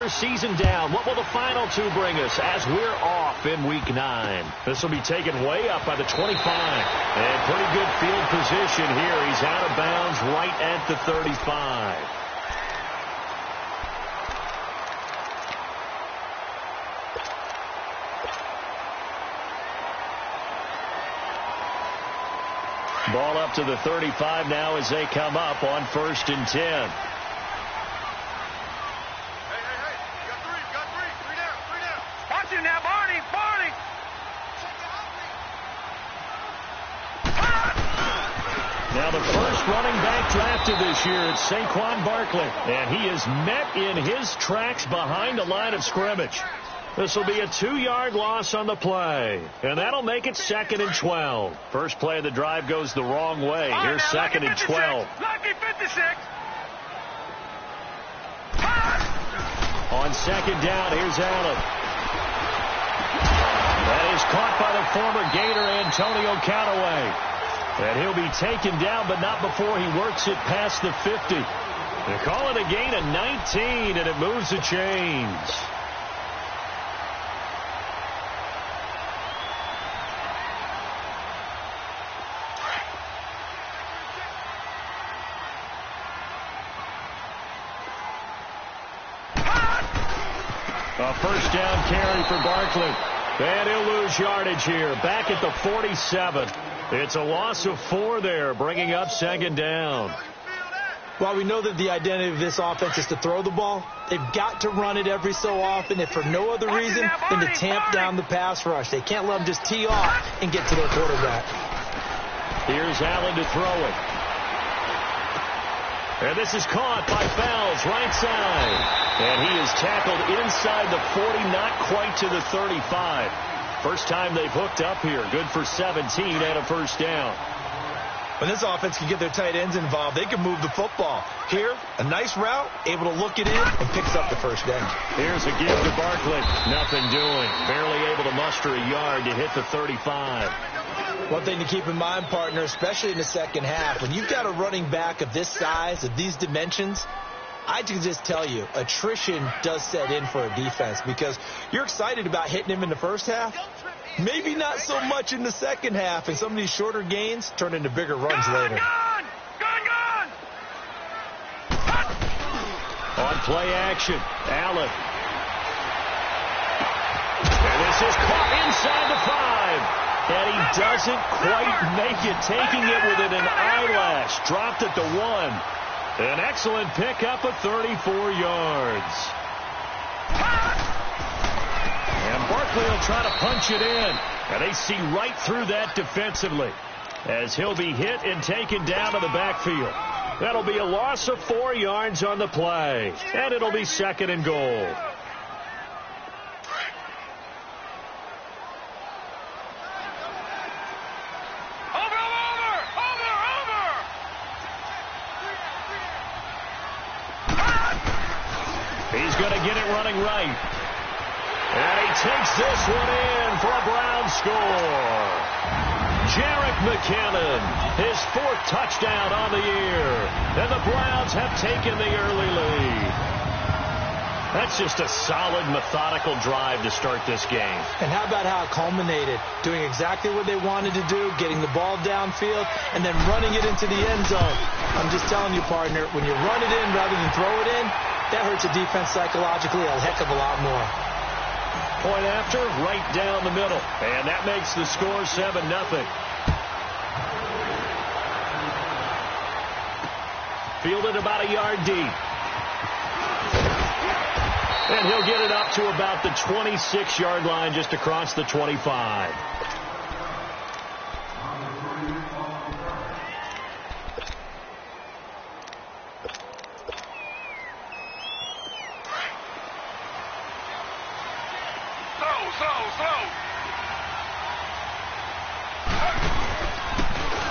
regular season down. What will the final two bring us as we're off in Week 9? This will be taken way up by the 25. And pretty good field position here. He's out of bounds right at the 35. Ball up to the 35 now as they come up on 1st and 10. Now the first running back drafted this year, it's Saquon Barkley. And he is met in his tracks behind the line of scrimmage. This will be a 2-yard loss on the play. And that'll make it 2nd and 12. First play of the drive goes the wrong way. Here's 2nd and 12. Lucky 56. On 2nd down, here's Allen. That is caught by the former Gator Antonio Callaway. And he'll be taken down, but not before he works it past the 50. They call it a gain of 19, and it moves the chains. A first down carry for Barkley. And he'll lose yardage here. Back at the 47. It's a loss of 4 there, bringing up 2nd down. While we know that the identity of this offense is to throw the ball, they've got to run it every so often, if for no other reason than to tamp down the pass rush. They can't let them just tee off and get to their quarterback. Here's Allen to throw it. And this is caught by Fowles, right side. And he is tackled inside the 40, not quite to the 35. First time they've hooked up here. Good for 17 and a first down. When this offense can get their tight ends involved, they can move the football. Here, a nice route, able to look it in, and picks up the first down. Here's a give to Barkley. Nothing doing. Barely able to muster a yard to hit the 35. One thing to keep in mind, partner, especially in the second half, when you've got a running back of this size, of these dimensions, I can just tell you, attrition does set in for a defense because you're excited about hitting him in the first half. Maybe not so much in the second half, and some of these shorter gains turn into bigger runs later. Gone! On play action, Allen. And this is caught inside the 5. And he doesn't quite make it, taking it within an eyelash. Dropped at the 1. An excellent pickup of 34 yards. And Barkley will try to punch it in. And they see right through that defensively as he'll be hit and taken down to the backfield. That'll be a loss of 4 yards on the play. And it'll be 2nd and goal. He's going to get it running right. And he takes this one in for a Brown score. Jerick McKinnon, his 4th touchdown on the year. And the Browns have taken the early lead. That's just a solid, methodical drive to start this game. And how about how it culminated? Doing exactly what they wanted to do, getting the ball downfield, and then running it into the end zone. I'm just telling you, partner, when you run it in rather than throw it in, that hurts a defense psychologically a heck of a lot more. Point after, right down the middle. And that makes the score 7-0. Fielded about a yard deep. And he'll get it up to about the 26-yard line just across the 25.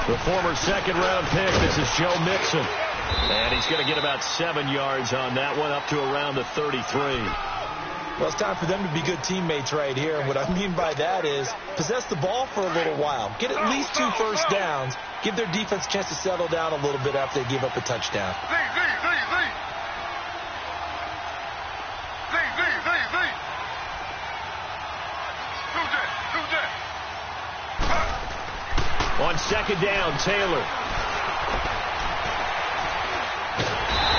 The former 2nd-round pick, this is Joe Mixon. And he's going to get about 7 yards on that one, up to around the 33. Well, it's time for them to be good teammates right here. And what I mean by that is possess the ball for a little while. Get at least 2 first downs. Give their defense a chance to settle down a little bit after they give up a touchdown. second down, Taylor.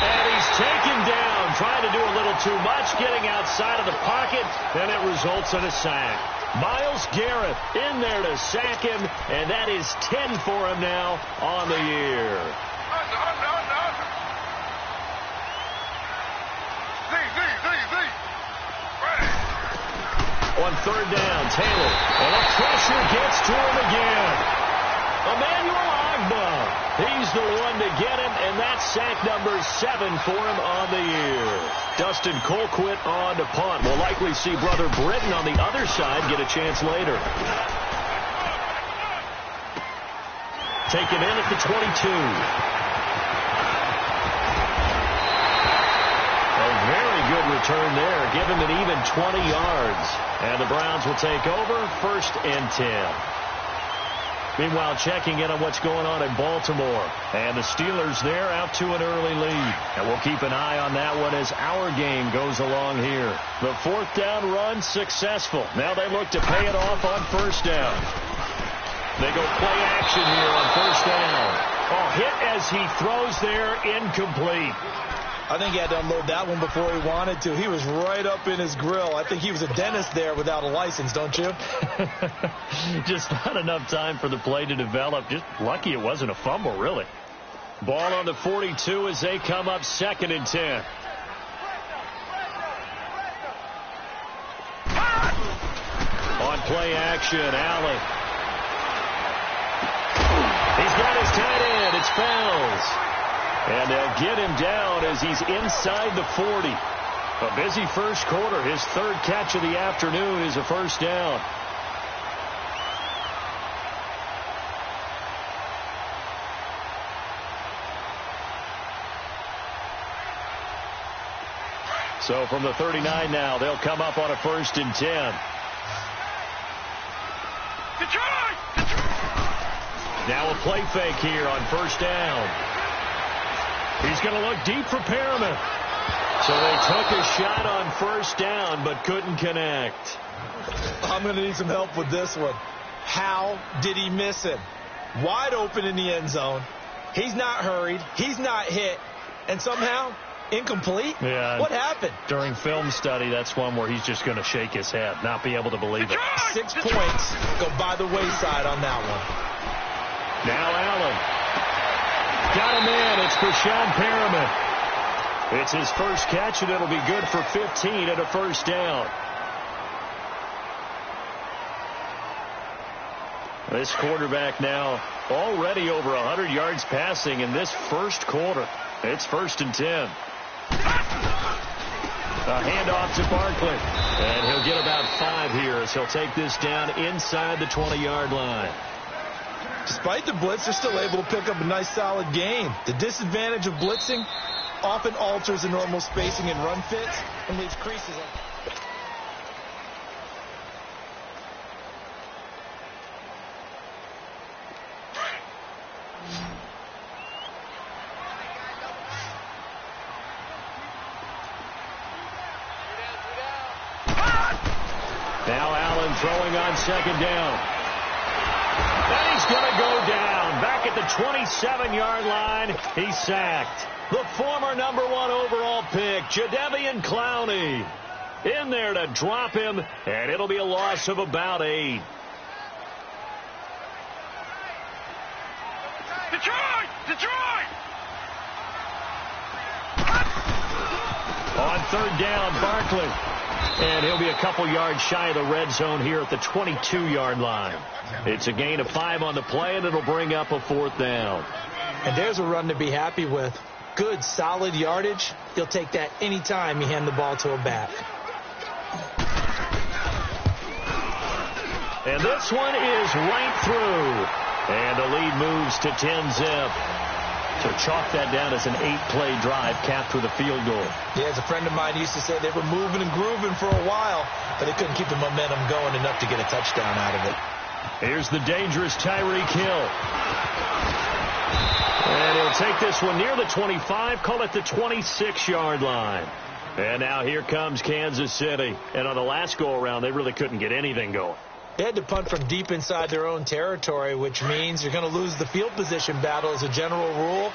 And he's taken down, trying to do a little too much, getting outside of the pocket, and it results in a sack. Myles Garrett in there to sack him, and that is 10 for him now on the year. On third down, Taylor, and the pressure gets to him again. Emmanuel Ogbah, he's the one to get him, and that's sack number 7 for him on the year. Dustin Colquitt on to punt. We'll likely see Brother Britton on the other side get a chance later. Taken in at the 22. A very good return there. Give him an even 20 yards. And the Browns will take over, 1st and 10. Meanwhile, checking in on what's going on in Baltimore. And the Steelers there out to an early lead. And we'll keep an eye on that one as our game goes along here. The 4th down run successful. Now they look to pay it off on 1st down. They go play action here on 1st down. Oh, hit as he throws there, incomplete. I think he had to unload that one before he wanted to. He was right up in his grill. I think he was a dentist there without a license, don't you? Just not enough time for the play to develop. Just lucky it wasn't a fumble, really. Ball on the 42 as they come up 2nd and 10. On play action, Allen. He's got his tight end. It's Fells. And they'll get him down as he's inside the 40. A busy first quarter. His 3rd catch of the afternoon is a 1st down. So from the 39 now, they'll come up on a 1st and 10. Now a play fake here on 1st down. He's going to look deep for Perriman. So they took a shot on 1st down, but couldn't connect. I'm going to need some help with this one. How did he miss him? Wide open in the end zone. He's not hurried. He's not hit. And somehow, incomplete? Yeah. What happened? During film study, that's one where he's just going to shake his head, not be able to believe it. 6 points go by the wayside on that one. Now Allen. Got him in. It's Brashad Perriman. It's his 1st catch, and it'll be good for 15 and a 1st down. This quarterback now already over 100 yards passing in this 1st quarter. It's 1st and 10. A handoff to Barkley. And he'll get about 5 here as he'll take this down inside the 20-yard line. Despite the blitz, they're still able to pick up a nice, solid gain. The disadvantage of blitzing often alters the normal spacing and run fits and leaves creases on. Now Allen throwing on 2nd down. And he's going to go down. Back at the 27-yard line, he's sacked. The former number 1 overall pick, Jadeveon Clowney, in there to drop him, and it'll be a loss of about 8. Detroit! On 3rd down, Barkley. And he'll be a couple yards shy of the red zone here at the 22-yard line. It's a gain of 5 on the play, and it'll bring up a 4th down. And there's a run to be happy with. Good, solid yardage. He'll take that anytime you hand the ball to a back. And this one is right through. And the lead moves to 10-zip. So chalk that down as an 8-play drive capped with a field goal. Yeah, as a friend of mine used to say, they were moving and grooving for a while, but they couldn't keep the momentum going enough to get a touchdown out of it. Here's the dangerous Tyreek Hill. And he'll take this one near the 25, call it the 26-yard line. And now here comes Kansas City. And on the last go-around, they really couldn't get anything going. They had to punt from deep inside their own territory, which means you're going to lose the field position battle as a general rule.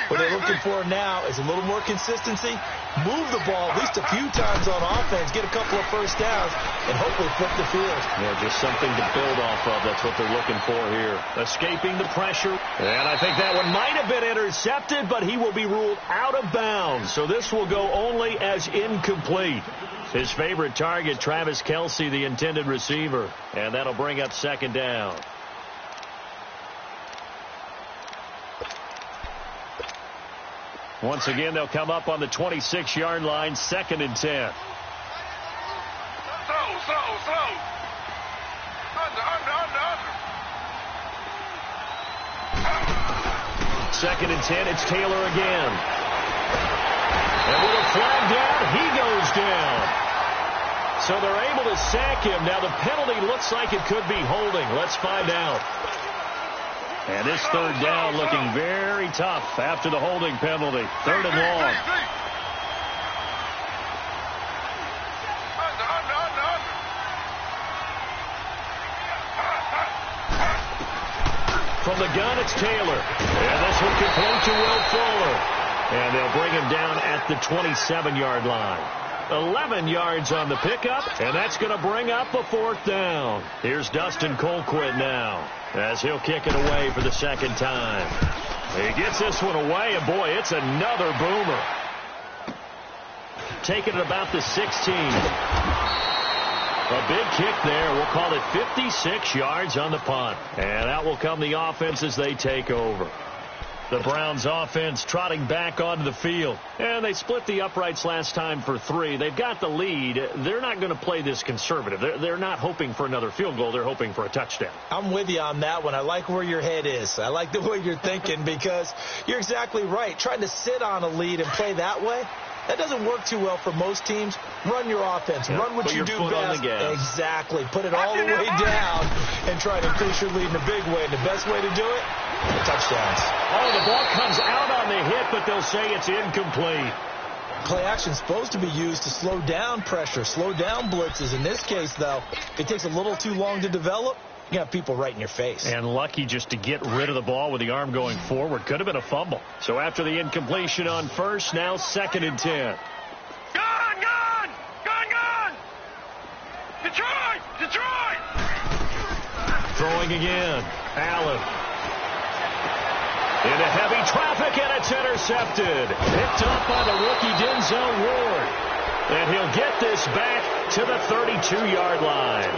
What they're looking for now is a little more consistency, move the ball at least a few times on offense, get a couple of first downs, and hopefully flip the field. Yeah, just something to build off of. That's what they're looking for here. Escaping the pressure. And I think that one might have been intercepted, but he will be ruled out of bounds. So this will go only as incomplete. His favorite target, Travis Kelce, the intended receiver. And that'll bring up second down. Once again, they'll come up on the 26-yard line, 2nd and 10. Slow. Under. 2nd and 10, it's Taylor again. And with a flag down, he goes down. So they're able to sack him. Now the penalty looks like it could be holding. Let's find out. And this 3rd down looking very tough after the holding penalty. 3rd and long. From the gun, it's Taylor. And this one complete to Will Fuller. And they'll bring him down at the 27-yard line. 11 yards on the pickup, and that's going to bring up a 4th down. Here's Dustin Colquitt now, as he'll kick it away for the 2nd time. He gets this one away, and boy, it's another boomer. Taking it about the 16. A big kick there. We'll call it 56 yards on the punt. And out will come the offense as they take over. The Browns offense trotting back onto the field. And they split the uprights last time for 3. They've got the lead. They're not going to play this conservative. They're not hoping for another field goal. They're hoping for a touchdown. I'm with you on that one. I like where your head is. I like the way you're thinking because you're exactly right. Trying to sit on a lead and play that way, that doesn't work too well for most teams. Run your offense. Yeah, run what you do best. Exactly. Put it all the way down and try to increase your lead in a big way. And the best way to do it, touchdowns. Oh, the ball comes out on the hit, but they'll say it's incomplete. Play action is supposed to be used to slow down pressure, slow down blitzes. In this case, though, it takes a little too long to develop. You got people right in your face. And lucky just to get rid of the ball with the arm going forward. Could have been a fumble. So after the incompletion on 1st, now 2nd and 10. Gone! Detroit! Throwing again. Allen. Into heavy traffic, and it's intercepted. Picked up by the rookie Denzel Ward. And he'll get this back to the 32-yard line.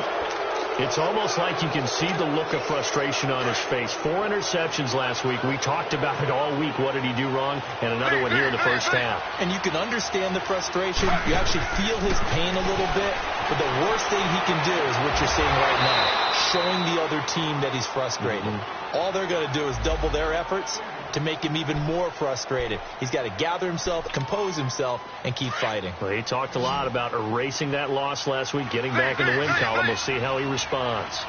It's almost like you can see the look of frustration on his face. 4 interceptions last week. We talked about it all week. What did he do wrong? And another one here in the first half. And you can understand the frustration. You actually feel his pain a little bit. But the worst thing he can do is what you're seeing right now, showing the other team that he's frustrated. All they're going to do is double their efforts to make him even more frustrated. He's got to gather himself, compose himself, and keep fighting. Well, he talked a lot about erasing that loss last week, getting back in the win column. We'll see how he responds.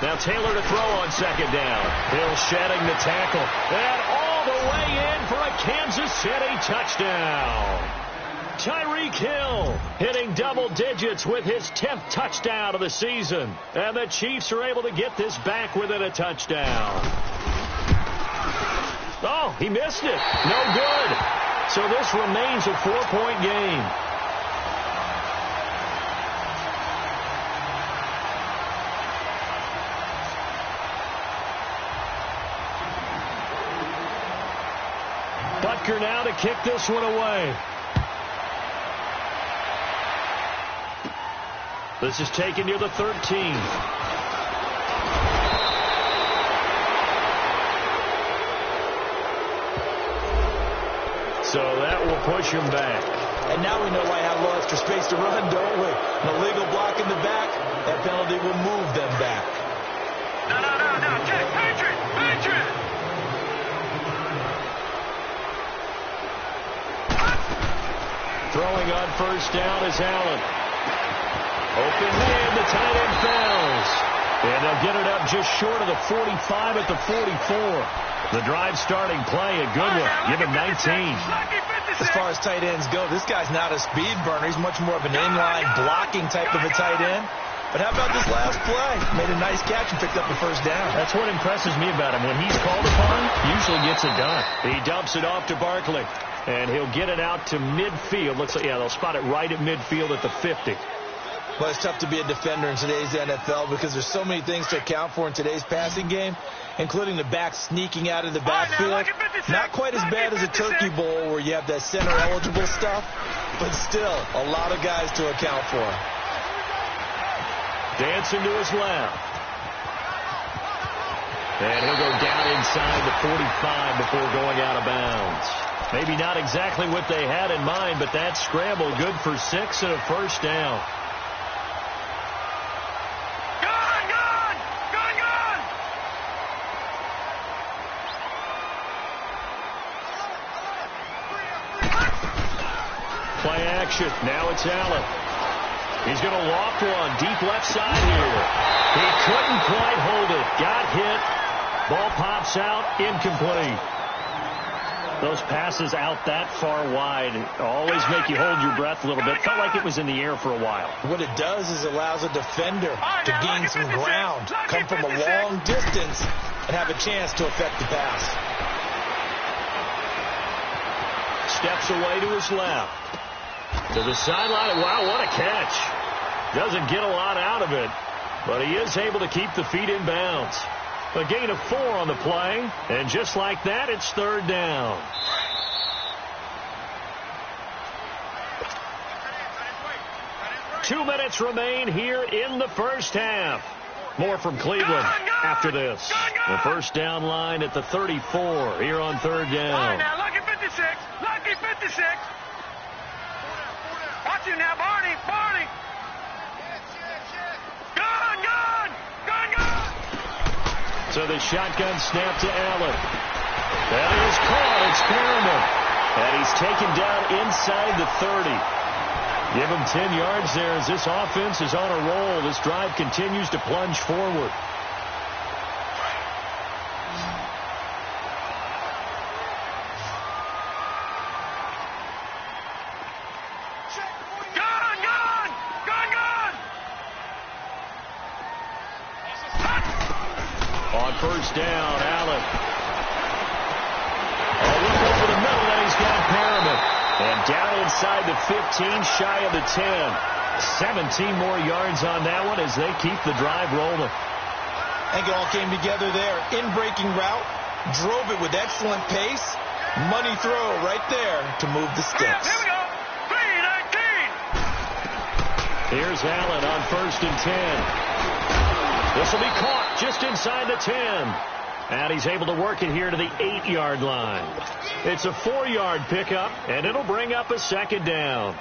Now Taylor to throw on 2nd down. Hill shedding the tackle. And all the way in for a Kansas City touchdown. Tyreek Hill hitting double digits with his 10th touchdown of the season. And the Chiefs are able to get this back within a touchdown. Oh, he missed it. No good. So this remains a 4-point game. Butker now to kick this one away. This is taken near the 13. So that will push him back. And now we know why I have a little extra space to run, don't we? An illegal block in the back. That penalty will move them back. No. Check. Patriot. Throwing on 1st down is Allen. Open man, the tight end fouls. And they'll get it up just short of the 45 at the 44. The drive starting play, a good one. Give him 19. As far as tight ends go, this guy's not a speed burner. He's much more of an inline blocking type of a tight end. But how about this last play? Made a nice catch and picked up the first down. That's what impresses me about him. When he's called upon, usually gets it done. He dumps it off to Barkley, and he'll get it out to midfield. Looks like, yeah, they'll spot it right at midfield at the 50. Well, it's tough to be a defender in today's NFL because there's so many things to account for in today's passing game, including the back sneaking out of the backfield. Not quite as bad as a turkey bowl where you have that center-eligible stuff, but still a lot of guys to account for. Dancing to his left. And he'll go down inside the 45 before going out of bounds. Maybe not exactly what they had in mind, but that scramble good for 6 and a first down. Play action. Now it's Allen. He's going to loft one deep left side here. He couldn't quite hold it. Got hit. Ball pops out. Incomplete. Those passes out that far wide always make you hold your breath a little bit. Felt like it was in the air for a while. What it does is allows a defender to gain some ground, come from a long distance, and have a chance to affect the pass. Steps away to his left. To the sideline. Wow, what a catch. Doesn't get a lot out of it, but he is able to keep the feet in bounds. A gain of 4 on the play, and just like that, it's third down. Two minutes remain here in the first half. More from Cleveland after this. The first down line at the 34 here on third down. Now, lucky 56. Lucky 56. Watch him now, Barney. Barney. Gun. So the shotgun snap to Allen. That is caught. It's Perriman. And he's taken down inside the 30. Give him 10 yards there as this offense is on a roll. This drive continues to plunge forward. On first down, Allen. Look over the middle, and he's got Perriman. And down inside the 15, shy of the 10. 17 more yards on that one as they keep the drive rolling. I think it all came together there. In-breaking route, drove it with excellent pace. Money throw right there to move the sticks. Here we go. 3-19. Here's Allen on first and 10. This will be caught just inside the 10. And he's able to work it here to the 8-yard line. It's a 4-yard pickup, and it'll bring up a second down.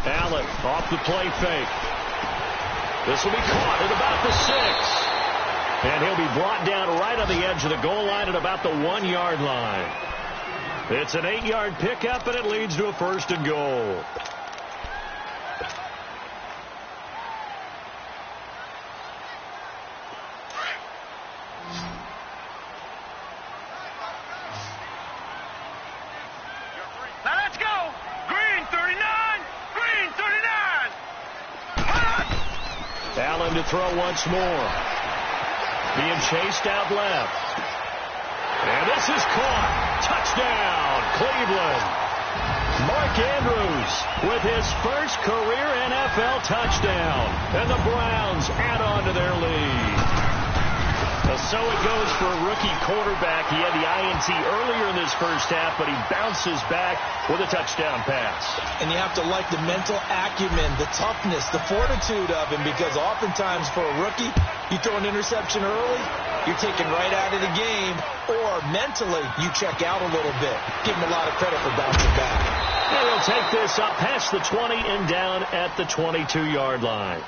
Allen off the play fake. This will be caught at about the 6. And he'll be brought down right on the edge of the goal line at about the 1-yard line. It's an 8-yard pickup, and it leads to a first and goal. Now let's go. Green 39. Green 39. Allen to throw once more. Being chased out left. And this is caught. Touchdown, Cleveland. Mark Andrews with his first career NFL touchdown. And the Browns add on to their lead. So it goes for a rookie quarterback. He had the INT earlier in this first half, but he bounces back with a touchdown pass. And you have to like the mental acumen, the toughness, the fortitude of him, because oftentimes for a rookie, you throw an interception early, you're taken right out of the game, or mentally you check out a little bit. Give him a lot of credit for bouncing back. And he'll take this up past the 20 and down at the 22-yard line.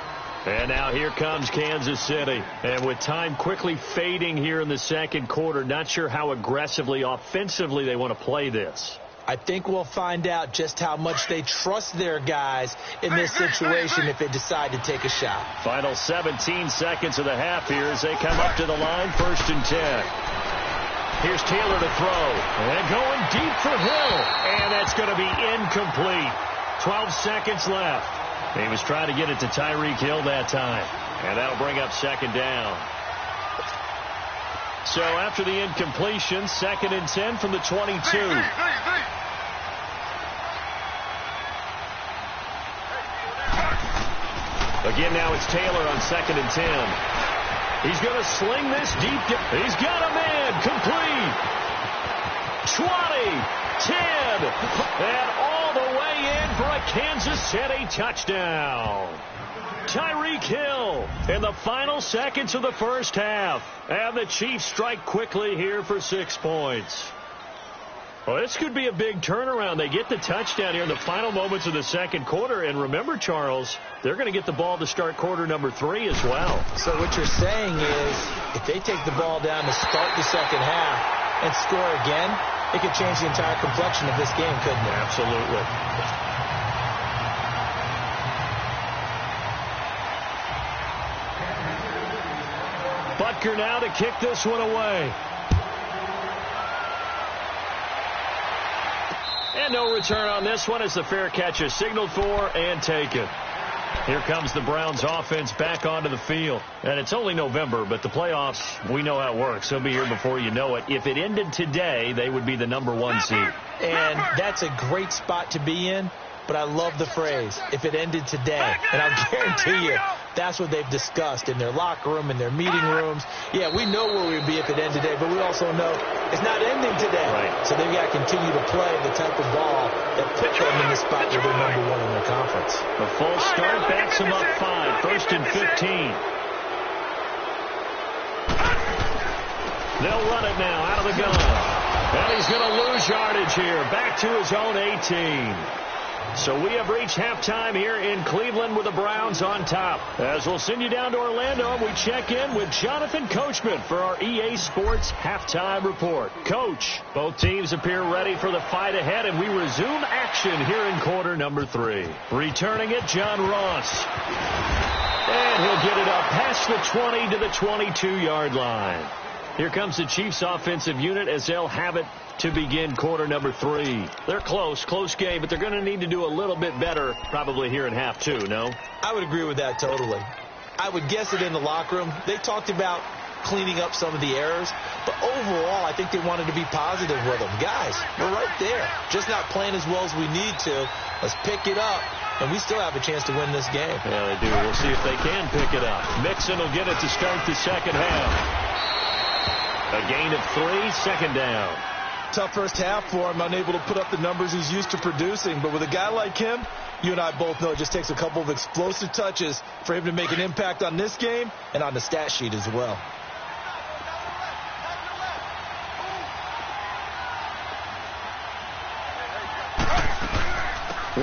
And now here comes Kansas City. And with time quickly fading here in the second quarter, not sure how aggressively, offensively they want to play this. I think we'll find out just how much they trust their guys in this situation if they decide to take a shot. Final 17 seconds of the half here as they come up to the line, 1st and 10. Here's Taylor to throw. And going deep for Hill. And that's going to be incomplete. 12 seconds left. He was trying to get it to Tyreek Hill that time. And that'll bring up 2nd down. So after the incompletion, 2nd and 10 from the 22. Again, now it's Taylor on 2nd and 10. He's going to sling this deep. He's got a man. Complete. 20, 10, and all the way in for a Kansas City touchdown. Tyreek Hill in the final seconds of the first half. And the Chiefs strike quickly here for 6 points. Well, this could be a big turnaround. They get the touchdown here in the final moments of the second quarter. And remember, Charles, they're going to get the ball to start quarter number 3 as well. So what you're saying is if they take the ball down to start the second half and score again, it could change the entire complexion of this game, couldn't it? Absolutely. Butker now to kick this one away. And no return on this one as the fair catch is signaled for and taken. Here comes the Browns offense back onto the field. And it's only November, but the playoffs, we know how it works. They'll be here before you know it. If it ended today, they would be the number 1 seed. And that's a great spot to be in. But I love the phrase, if it ended today. And I'll guarantee you, that's what they've discussed in their locker room, in their meeting rooms. Yeah, we know where we'd be if it ended today, but we also know it's not ending today. Right. So they've got to continue to play the type of ball that put them in the spot where they're number 1 in their conference. The full start backs them up 5, 1st and 15. They'll run it now out of the gun. And he's going to lose yardage here. Back to his own 18. So we have reached halftime here in Cleveland with the Browns on top. As we'll send you down to Orlando, we check in with Jonathan Coachman for our EA Sports Halftime Report. Coach, both teams appear ready for the fight ahead, and we resume action here in quarter number 3. Returning it, John Ross. And he'll get it up past the 20 to the 22-yard line. Here comes the Chiefs offensive unit as they'll have it to begin quarter number 3. They're close game, but they're going to need to do a little bit better probably here in half 2, no? I would agree with that totally. I would guess that in the locker room, they talked about cleaning up some of the errors, but overall, I think they wanted to be positive with them. Guys, we're right there. Just not playing as well as we need to. Let's pick it up, and we still have a chance to win this game. Yeah, they do. We'll see if they can pick it up. Mixon will get it to start the second half. A gain of 3, 2nd down. Tough first half for him, unable to put up the numbers he's used to producing. But with a guy like him, you and I both know it just takes a couple of explosive touches for him to make an impact on this game and on the stat sheet as well.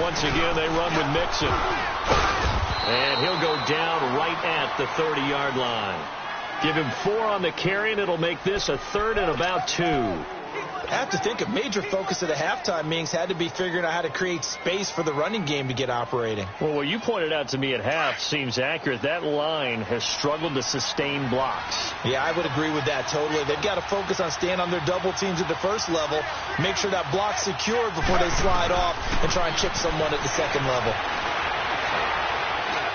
Once again, they run with Mixon. And he'll go down right at the 30-yard line. Give him 4 on the carry, and it'll make this a 3rd and about 2. I have to think a major focus of the halftime meetings had to be figuring out how to create space for the running game to get operating. Well, what you pointed out to me at half seems accurate. That line has struggled to sustain blocks. Yeah, I would agree with that totally. They've got to focus on staying on their double teams at the first level, make sure that block's secured before they slide off and try and chip someone at the second level.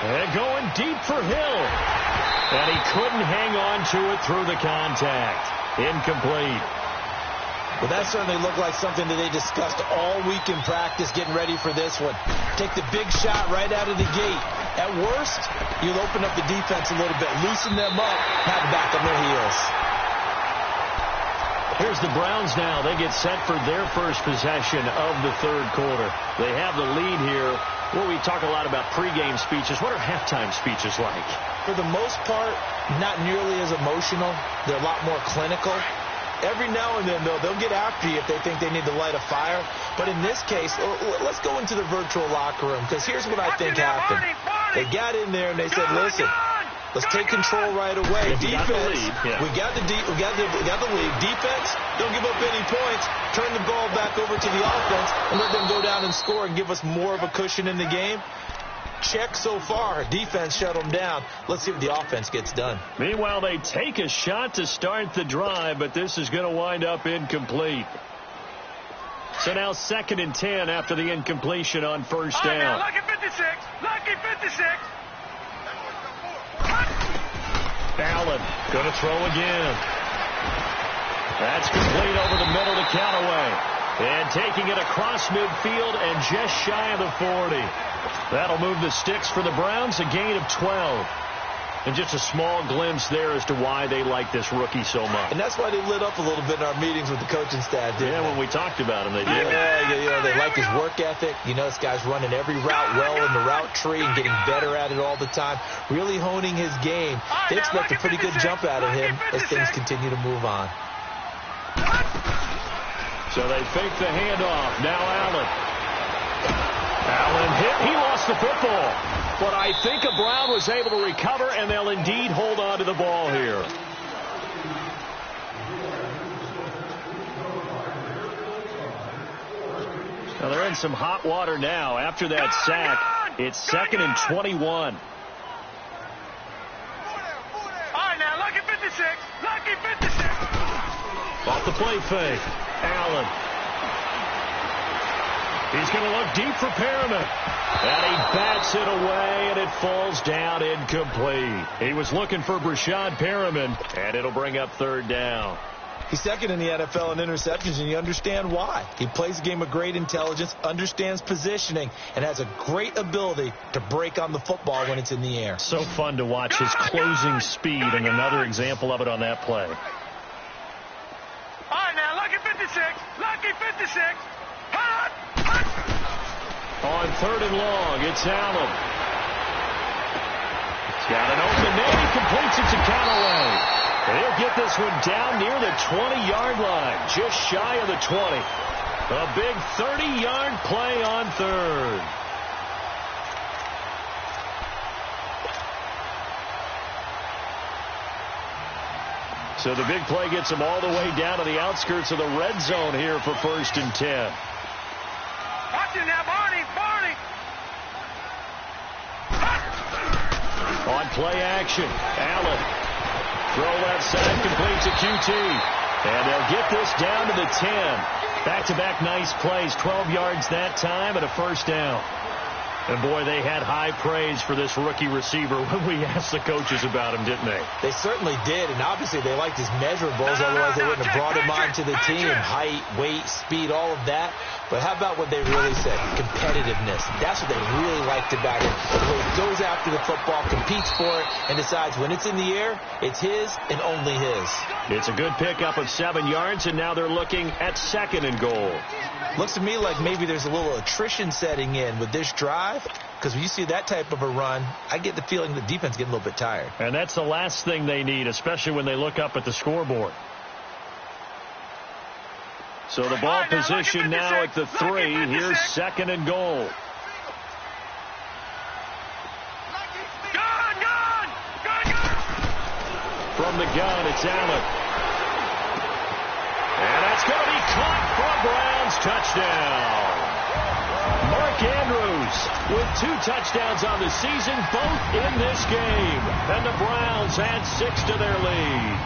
And going deep for Hill. And he couldn't hang on to it through the contact. Incomplete. Well, that certainly looked like something that they discussed all week in practice getting ready for this one. Take the big shot right out of the gate. At worst, you'll open up the defense a little bit, loosen them up, have to back on their heels. Here's the Browns now. They get set for their first possession of the third quarter. They have the lead here. Well, we talk a lot about pregame speeches. What are halftime speeches like? For the most part, not nearly as emotional. They're a lot more clinical. Every now and then, though, they'll get after you if they think they need to light a fire. But in this case, let's go into the virtual locker room, because here's what I think happened. They got in there and they said, listen, let's take control right away. Defense, we got the lead. Defense, don't give up any points. Turn the ball back over to the offense and let them go down and score and give us more of a cushion in the game. Check so far. Defense shut them down. Let's see what the offense gets done. Meanwhile, they take a shot to start the drive, but this is going to wind up incomplete. So now 2nd and 10 after the incompletion on first down. Now, lucky 56. Lucky 56. Allen going to throw again. That's complete over the middle to Callaway. And taking it across midfield and just shy of the 40. That'll move the sticks for the Browns, a gain of 12. And just a small glimpse there as to why they like this rookie so much. And that's why they lit up a little bit in our meetings with the coaching staff, didn't they? When we talked about him, they did. Yeah, they like his work ethic. You know, this guy's running every route well in the route tree and getting better at it all the time, really honing his game. They expect a pretty good jump out of him as things continue to move on. So they fake the handoff. Now Allen. Allen hit. He lost the football. But I think a Brown was able to recover, and they'll indeed hold on to the ball here. Now they're in some hot water now. After that sack, it's 2nd and 21. All right, now, lucky 56. Lucky 56. Off the play fake. Allen. He's going to look deep for Perriman. And he bats it away, and it falls down incomplete. He was looking for Brashad Perriman, and it'll bring up 3rd down. He's 2nd in the NFL in interceptions, and you understand why. He plays a game of great intelligence, understands positioning, and has a great ability to break on the football when it's in the air. So fun to watch his closing speed, and another example of it on that play. All right, now, lucky 56. Lucky 56. Hot. On 3rd and long, it's Allen. Got an open man. He completes it to Callaway. He'll get this one down near the 20-yard line, just shy of the 20. A big 30-yard play on 3rd. So the big play gets them all the way down to the outskirts of the red zone here for 1st and 10. Watch it now, Barney. On play action, Allen. Throw left side, completes a QT. And they'll get this down to the 10. Back-to-back nice plays, 12 yards that time and a 1st down. And, boy, they had high praise for this rookie receiver when we asked the coaches about him, didn't they? They certainly did, and obviously they liked his measurables, otherwise they wouldn't have brought him onto the team. Height, weight, speed, all of that. But how about what they really said? Competitiveness. That's what they really liked about him. The way he goes after the football, competes for it, and decides when it's in the air, it's his and only his. It's a good pickup of 7 yards, and now they're looking at 2nd and goal. Looks to me like maybe there's a little attrition setting in with this drive, because when you see that type of a run, I get the feeling the defense getting a little bit tired. And that's the last thing they need, especially when they look up at the scoreboard. So the ball position now at the 3. Here's 2nd and goal. From the gun, it's Allen. And that's going to be caught for a Browns touchdown. Mark Andrews with 2 touchdowns on the season, both in this game. And the Browns add 6 to their lead.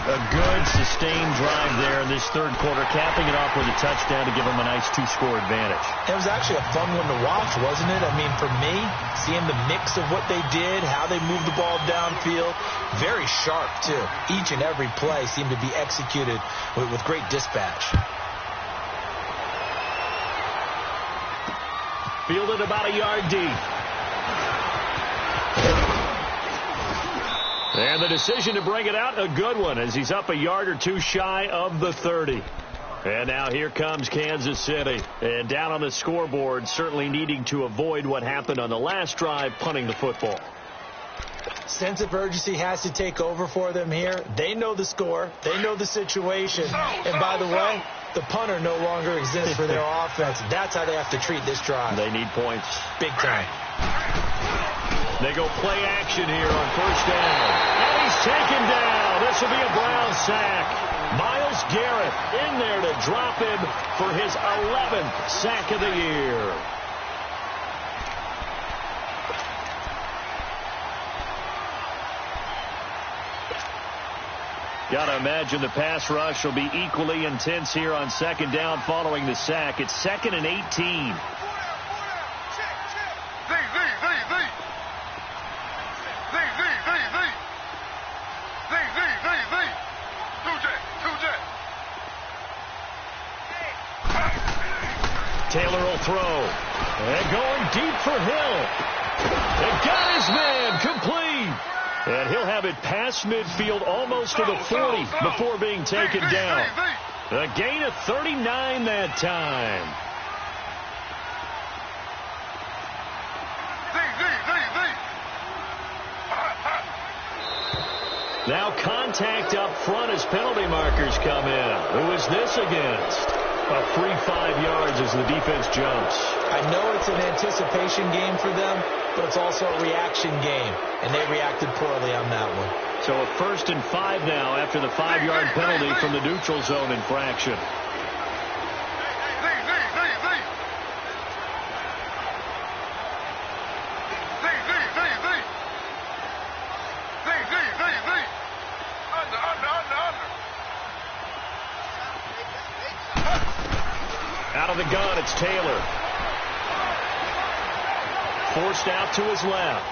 A good sustained drive there in this 3rd quarter, capping it off with a touchdown to give them a nice 2-score advantage. It was actually a fun one to watch, wasn't it? I mean, for me, seeing the mix of what they did, how they moved the ball downfield, very sharp, too. Each and every play seemed to be executed with great dispatch. Fielded about a yard deep. And the decision to bring it out, a good one, as he's up a yard or 2 shy of the 30. And now here comes Kansas City. And down on the scoreboard, certainly needing to avoid what happened on the last drive, punting the football. Sense of urgency has to take over for them here. They know the score. They know the situation. And by the way, the punter no longer exists for their offense. That's how they have to treat this drive. They need points. Big time. They go play action here on first down. And he's taken down. This will be a Brown sack. Myles Garrett in there to drop him for his 11th sack of the year. Got to imagine the pass rush will be equally intense here on second down following the sack. It's 2nd and 18. Taylor will throw. And going deep for Hill. And got his man complete. And he'll have it past midfield almost to the 40 before being taken down. A gain of 39 that time. Now contact up front as penalty markers come in. Who is this against? A free 5 yards as the defense jumps. I know it's an anticipation game for them, but it's also a reaction game, and they reacted poorly on that one. So a 1st and 5 now after the 5-yard penalty from the neutral zone infraction. Out of the gun, it's Taylor. Forced out to his left.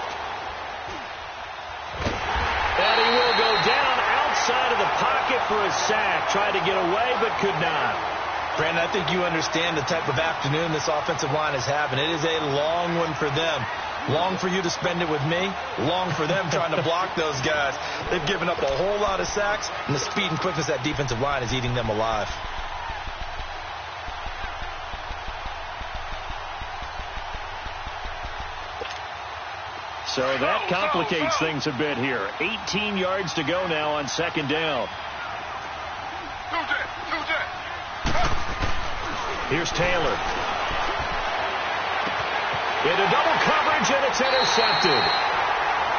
And he will go down outside of the pocket for a sack. Tried to get away, but could not. Brandon, I think you understand the type of afternoon this offensive line is having. It is a long one for them. Long for you to spend it with me. Long for them trying to block those guys. They've given up a whole lot of sacks, and the speed and quickness of that defensive line is eating them alive. So that complicates things a bit here. 18 yards to go now on second down. Here's Taylor. Into double coverage, and it's intercepted.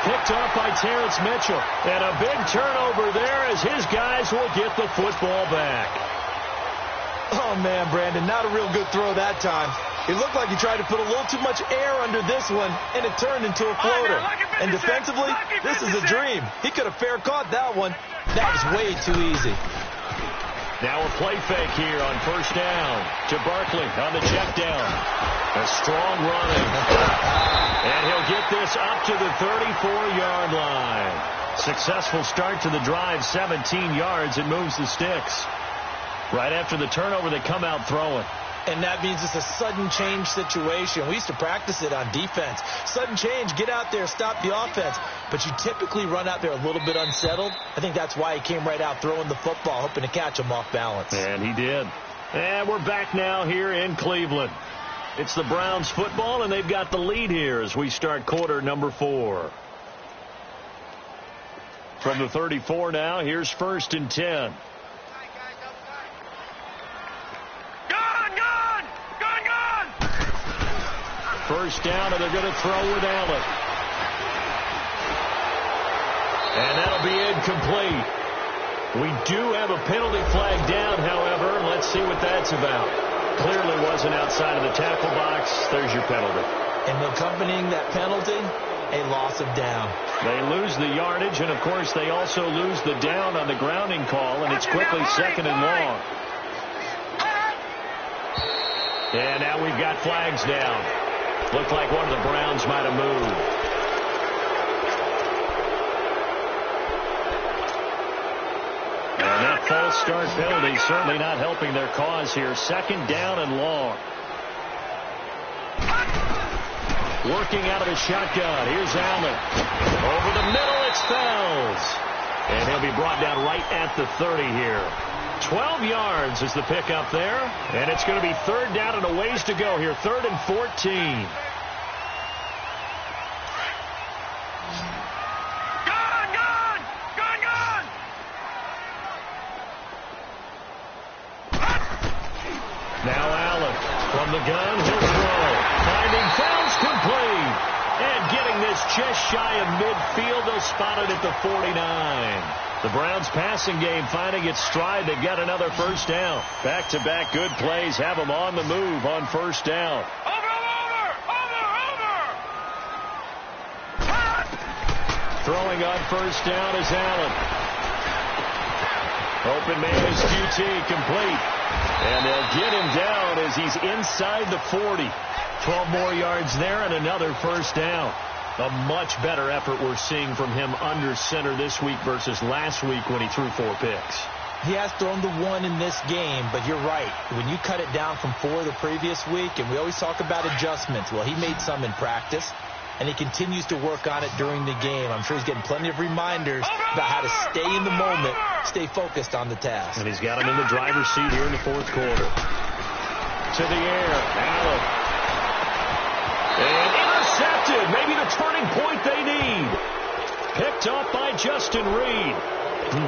Picked off by Terrence Mitchell. And a big turnover there as his guys will get the football back. Oh, man, Brandon, not a real good throw that time. It looked like he tried to put a little too much air under this one, and it turned into a floater. And defensively, this is a dream. He could have fair caught that one. That was way too easy. Now a play fake here on first down to Barkley on the check down. A strong running. And he'll get this up to the 34-yard line. Successful start to the drive, 17 yards. It moves the sticks. Right after the turnover, they come out throwing. And that means it's a sudden change situation. We used to practice it on defense. Sudden change, get out there, stop the offense. But you typically run out there a little bit unsettled. I think that's why he came right out throwing the football, hoping to catch him off balance. And he did. And we're back now here in Cleveland. It's the Browns football, and they've got the lead here as we start quarter number 4. From the 34 now, here's 1st and 10. First down, and they're going to throw with Allen. And that'll be incomplete. We do have a penalty flag down, however. Let's see what that's about. Clearly wasn't outside of the tackle box. There's your penalty. And accompanying that penalty, a loss of down. They lose the yardage, and, of course, they also lose the down on the grounding call, and it's quickly 2nd and long. And now we've got flags down. Looked like one of the Browns might have moved. And that false start penalty certainly not helping their cause here. 2nd down and long. Working out of the shotgun. Here's Allen. Over the middle, it's Fells. And he'll be brought down right at the 30 here. 12 yards is the pickup there. And it's going to be 3rd down and a ways to go here. 3rd and 14. Now Allen from the gun. He'll throw. Finding Fells complete. And getting this just shy of midfield, they'll spot it at the 49. The Browns passing game finding its stride. They got another first down. Back-to-back good plays have them on the move on first down. Throwing on first down is Allen. Open man is QT, complete. And they'll get him down as he's inside the 40. 12 more yards there and another first down. A much better effort we're seeing from him under center this week versus last week when he threw 4 picks. He has thrown the 1 in this game, but you're right. When you cut it down from 4 the previous week, and we always talk about adjustments, well, he made some in practice, and he continues to work on it during the game. I'm sure he's getting plenty of reminders about how to stay in the moment, stay focused on the task. And he's got him in the driver's seat here in the 4th quarter. To the air, Allen. And intercepted. Maybe the turning point they need. Picked up by Justin Reed.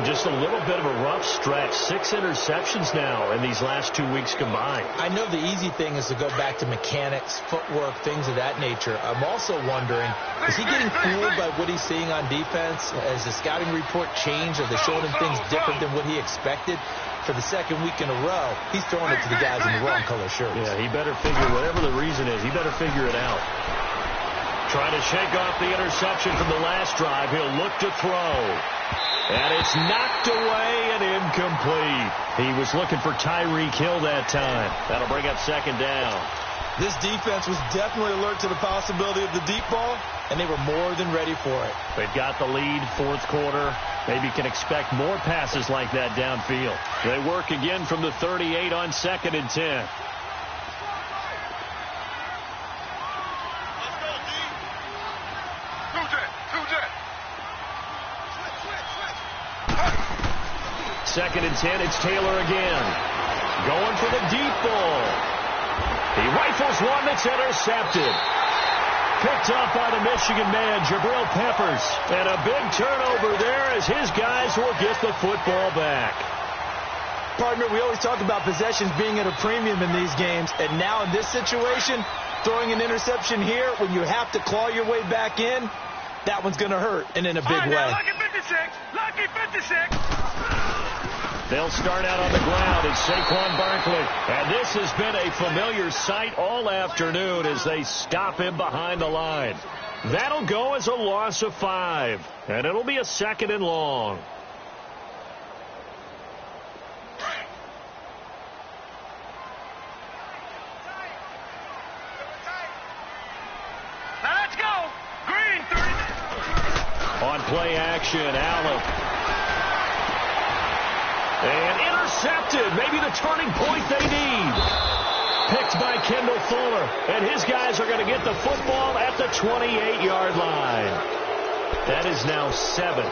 Just a little bit of a rough stretch. 6 interceptions now in these last 2 weeks combined. I know the easy thing is to go back to mechanics, footwork, things of that nature. I'm also wondering, is he getting fooled by what he's seeing on defense? Has the scouting report changed? Are they showing him things different than what he expected? For the second week in a row, he's throwing it to the guys in the wrong color shirts. Yeah, he better figure, whatever the reason is, he better figure it out. Trying to shake off the interception from the last drive. He'll look to throw. And it's knocked away and incomplete. He was looking for Tyreek Hill that time. That'll bring up second down. This defense was definitely alert to the possibility of the deep ball, and they were more than ready for it. They've got the lead, 4th quarter. Maybe can expect more passes like that downfield. They work again from the 38 on 2nd and 10. Second and 10, it's Taylor again. Going for the deep ball. He rifles one that's intercepted. Picked up by the Michigan man, Jabril Peppers. And a big turnover there as his guys will get the football back. Partner, we always talk about possessions being at a premium in these games. And now in this situation, throwing an interception here when you have to claw your way back in, that one's going to hurt, and in a big way. Lucky 56. Lucky 56. They'll start out on the ground. It's Saquon Barkley. And this has been a familiar sight all afternoon as they stop him behind the line. That'll go as a loss of 5. And it'll be a 2nd and long. Now let's go. Green 30. On play action, Allen. And intercepted. Maybe the turning point they need. Picked by Kendall Fuller. And his guys are going to get the football at the 28-yard line. That is now 7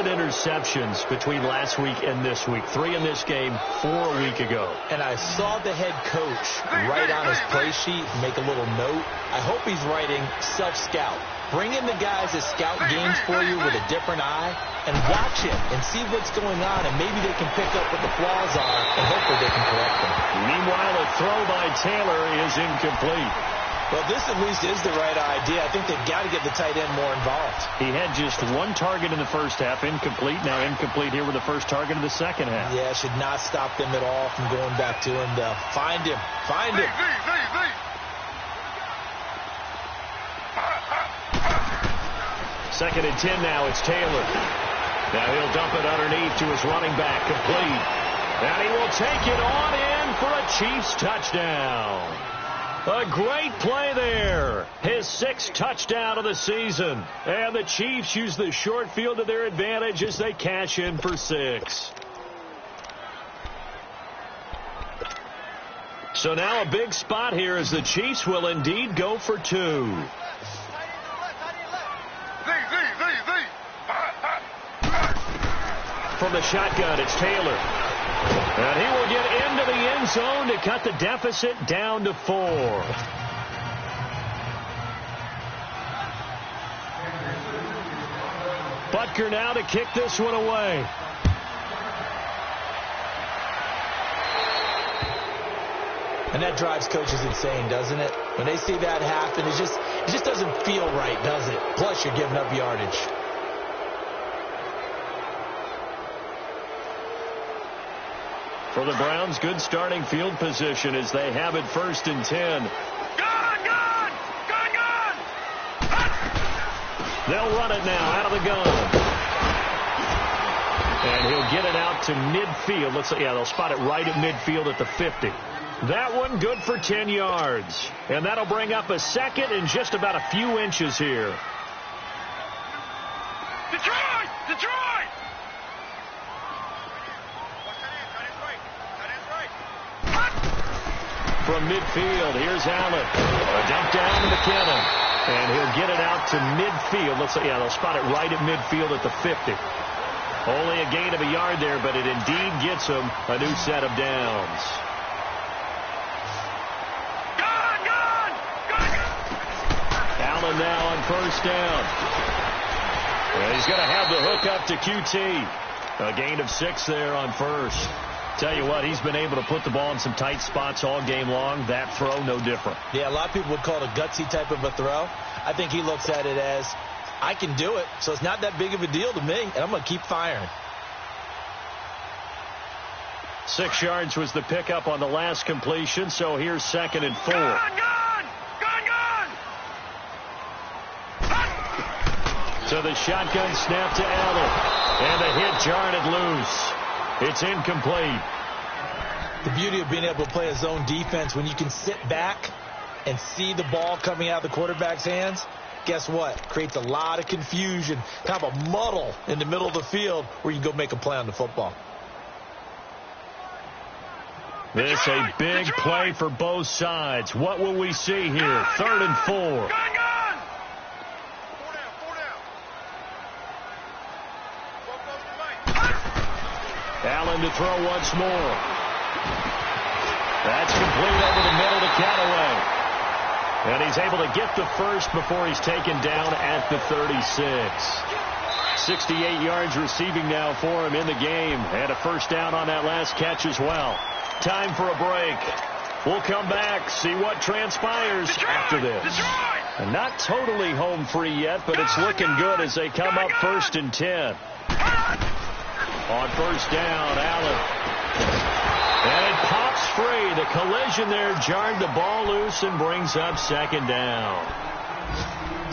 interceptions between last week and this week. 3 in this game, 4 a week ago. And I saw the head coach write on his play sheet, make a little note. I hope he's writing self-scout. Bring in the guys that scout games for you with a different eye and watch him and see what's going on, and maybe they can pick up what the flaws are, and hopefully they can correct them. Meanwhile, a throw by Taylor is incomplete. Well, this at least is the right idea. I think they've got to get the tight end more involved. He had just 1 target in the first half, incomplete. Now incomplete here with the first target of the second half. Yeah, should not stop them at all from going back to him. Find him. Find him. Second and 10 now. It's Taylor. Now he'll dump it underneath to his running back. Complete. And he will take it on in for a Chiefs touchdown. A great play there. His 6th touchdown of the season. And the Chiefs use the short field to their advantage as they cash in for 6. So now a big spot here as the Chiefs will indeed go for 2. From the shotgun, it's Taylor. And he will get into the end zone to cut the deficit down to 4. Butker now to kick this one away. And that drives coaches insane, doesn't it? When they see that happen, it just doesn't feel right, does it? Plus, you're giving up yardage. For the Browns, good starting field position as they have it 1st and 10. Gun! They'll run it now out of the gun. And he'll get it out to midfield. They'll spot it right at midfield at the 50. That one good for 10 yards. And that'll bring up a second and just about a few inches here. Detroit! From midfield, here's Allen. A dump down to McKinnon. And he'll get it out to midfield. They'll spot it right at midfield at the 50. Only a gain of a yard there, but it indeed gets them a new set of downs. Allen now on 1st down. And he's going to have the hook up to QT. A gain of 6 there on 1st. Tell you what, he's been able to put the ball in some tight spots all game long. That throw, no different. Yeah, a lot of people would call it a gutsy type of a throw. I think he looks at it as, I can do it, so it's not that big of a deal to me, and I'm going to keep firing. 6 yards was the pickup on the last completion, so here's 2nd and 4. Gun! So the shotgun snap to Allen, and the hit jarred it loose. It's incomplete. The beauty of being able to play a zone defense, when you can sit back and see the ball coming out of the quarterback's hands, guess what? Creates a lot of confusion, kind of a muddle in the middle of the field where you can go make a play on the football. This a big play for both sides. What will we see here? 3rd and 4. Gun! 4 down. Allen to throw once more. That's complete over the middle to Callaway. And he's able to get the first before he's taken down at the 36. 68 yards receiving now for him in the game. And a 1st down on that last catch as well. Time for a break. We'll come back, see what transpires after this. And not totally home free yet, but it's looking good as they come up 1st and 10. On 1st down, Allen. And it pops free. The collision there jarred the ball loose and brings up 2nd down.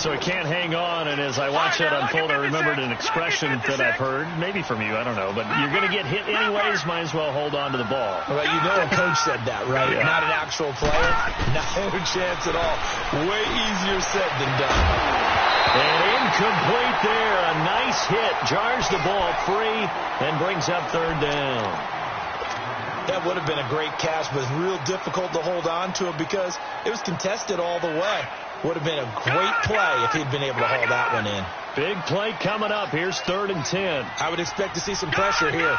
So he can't hang on, and as I watch that unfold, I remembered an expression that I've heard, maybe from you, I don't know, but you're going to get hit anyways, might as well hold on to the ball. Well, you know a coach said that, right? Yeah. Not an actual player. No chance at all. Way easier said than done. And incomplete there. A nice hit. Jars the ball free and brings up 3rd down. That would have been a great catch, but it's real difficult to hold on to it because it was contested all the way. Would have been a great play if he'd been able to haul that one in. Big play coming up. Here's 3rd and 10. I would expect to see some pressure here.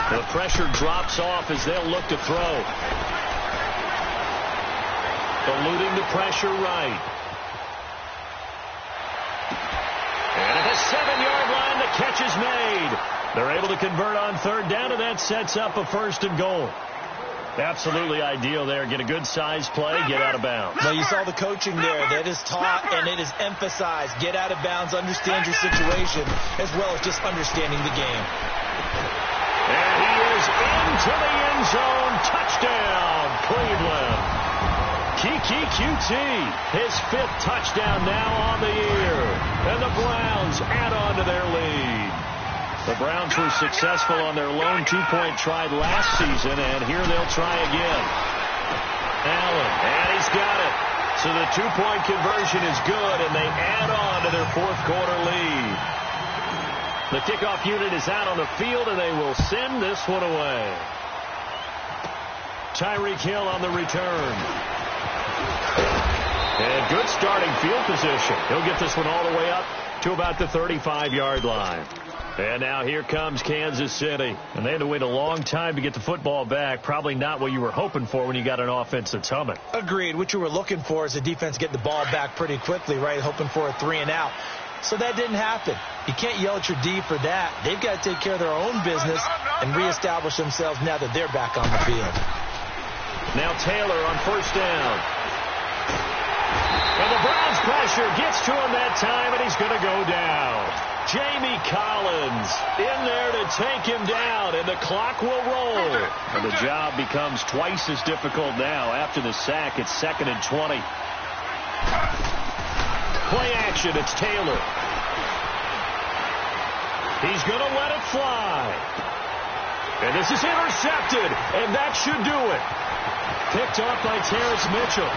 The pressure drops off as they'll look to throw. Eluding the pressure right. And at the 7-yard line, the catch is made. They're able to convert on 3rd down, and that sets up a 1st and goal. Absolutely ideal there. Get a good size play, get out of bounds. Well, you saw the coaching there. That is taught and it is emphasized. Get out of bounds, understand your situation, as well as just understanding the game. And he is into the end zone. Touchdown, Cleveland. Kiki QT, his 5th touchdown now on the year. And the Browns add on to their lead. The Browns were successful on their lone 2-point try last season, and here they'll try again. Allen, and he's got it. So the 2-point conversion is good, and they add on to their 4th quarter lead. The kickoff unit is out on the field, and they will send this one away. Tyreek Hill on the return. And good starting field position. He'll get this one all the way up to about the 35-yard line. And now here comes Kansas City. And they had to wait a long time to get the football back. Probably not what you were hoping for when you got an offense that's humming. Agreed. What you were looking for is a defense getting the ball back pretty quickly, right? Hoping for a 3-and-out. So that didn't happen. You can't yell at your D for that. They've got to take care of their own business and reestablish themselves now that they're back on the field. Now Taylor on first down. And the Browns pressure gets to him that time, and he's going to go down. Jamie Collins in there to take him down, and the clock will roll. And the job becomes twice as difficult now. After the sack, it's 2nd and 20. Play action, it's Taylor. He's going to let it fly. And this is intercepted, and that should do it. Picked off by Terrence Mitchell.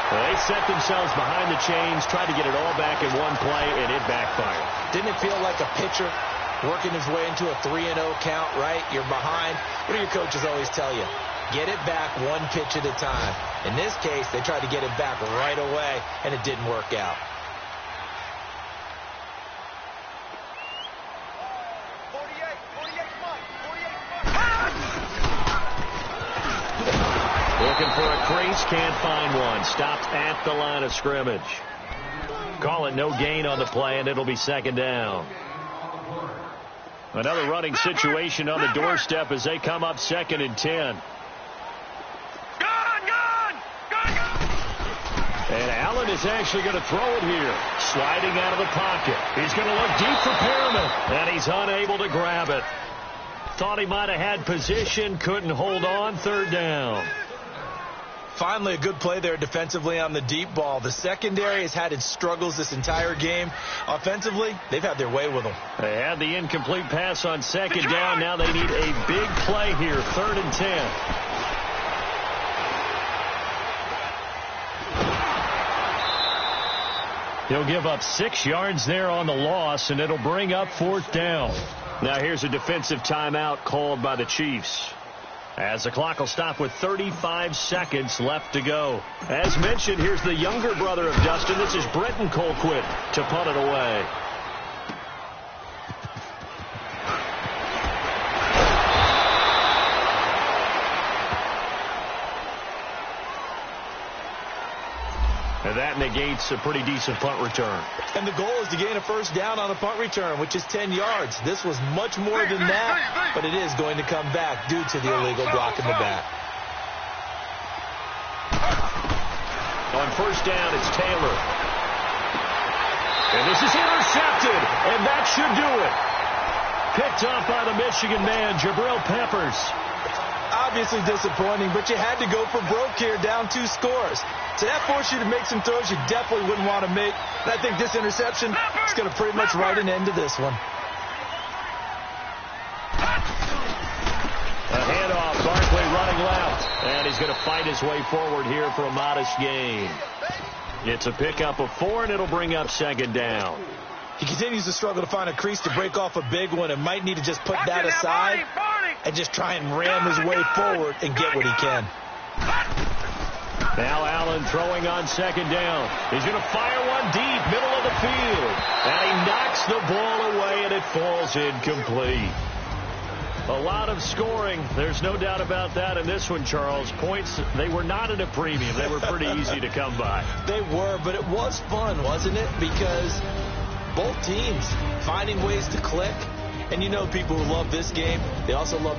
Well, they set themselves behind the chains, tried to get it all back in one play, and it backfired. Didn't it feel like a pitcher working his way into a 3-0 count, right? You're behind. What do your coaches always tell you? Get it back one pitch at a time. In this case, they tried to get it back right away, and it didn't work out. Looking for a crease, can't find one. Stopped at the line of scrimmage. Call it no gain on the play, and it'll be 2nd down. Another running situation on the doorstep as they come up 2nd and 10. And Allen is actually going to throw it here. Sliding out of the pocket. He's going to look deep for Perriman, and he's unable to grab it. Thought he might have had position, couldn't hold on. 3rd down. Finally, a good play there defensively on the deep ball. The secondary has had its struggles this entire game. Offensively, they've had their way with them. They had the incomplete pass on 2nd down. Now they need a big play here. 3rd and 10. He'll give up 6 yards there on the loss, and it'll bring up 4th down. Now here's a defensive timeout called by the Chiefs, as the clock will stop with 35 seconds left to go. As mentioned, here's the younger brother of Dustin. This is Brenton Colquitt to punt it away. And that negates a pretty decent punt return. And the goal is to gain a 1st down on a punt return, which is 10 yards. This was much more than that, but it is going to come back due to the illegal block in the back. On 1st down, it's Taylor. And this is intercepted, and that should do it. Picked off by the Michigan man, Jabril Peppers. Obviously disappointing, but you had to go for broke here, down 2 scores. So that forced you to make some throws you definitely wouldn't want to make. And I think this interception is going to pretty much write an end to this one. A handoff, Barkley running left. And he's going to fight his way forward here for a modest gain. It's a pickup of 4, and it'll bring up 2nd down. He continues to struggle to find a crease to break off a big one and might need to just put that aside and just try and ram his way forward and get what he can. Now Allen throwing on 2nd down. He's going to fire one deep, middle of the field. And he knocks the ball away, and it falls incomplete. A lot of scoring. There's no doubt about that in this one, Charles. Points, they were not at a premium. They were pretty easy to come by. They were, but it was fun, wasn't it? Because both teams finding ways to click. And you know people who love this game, they also love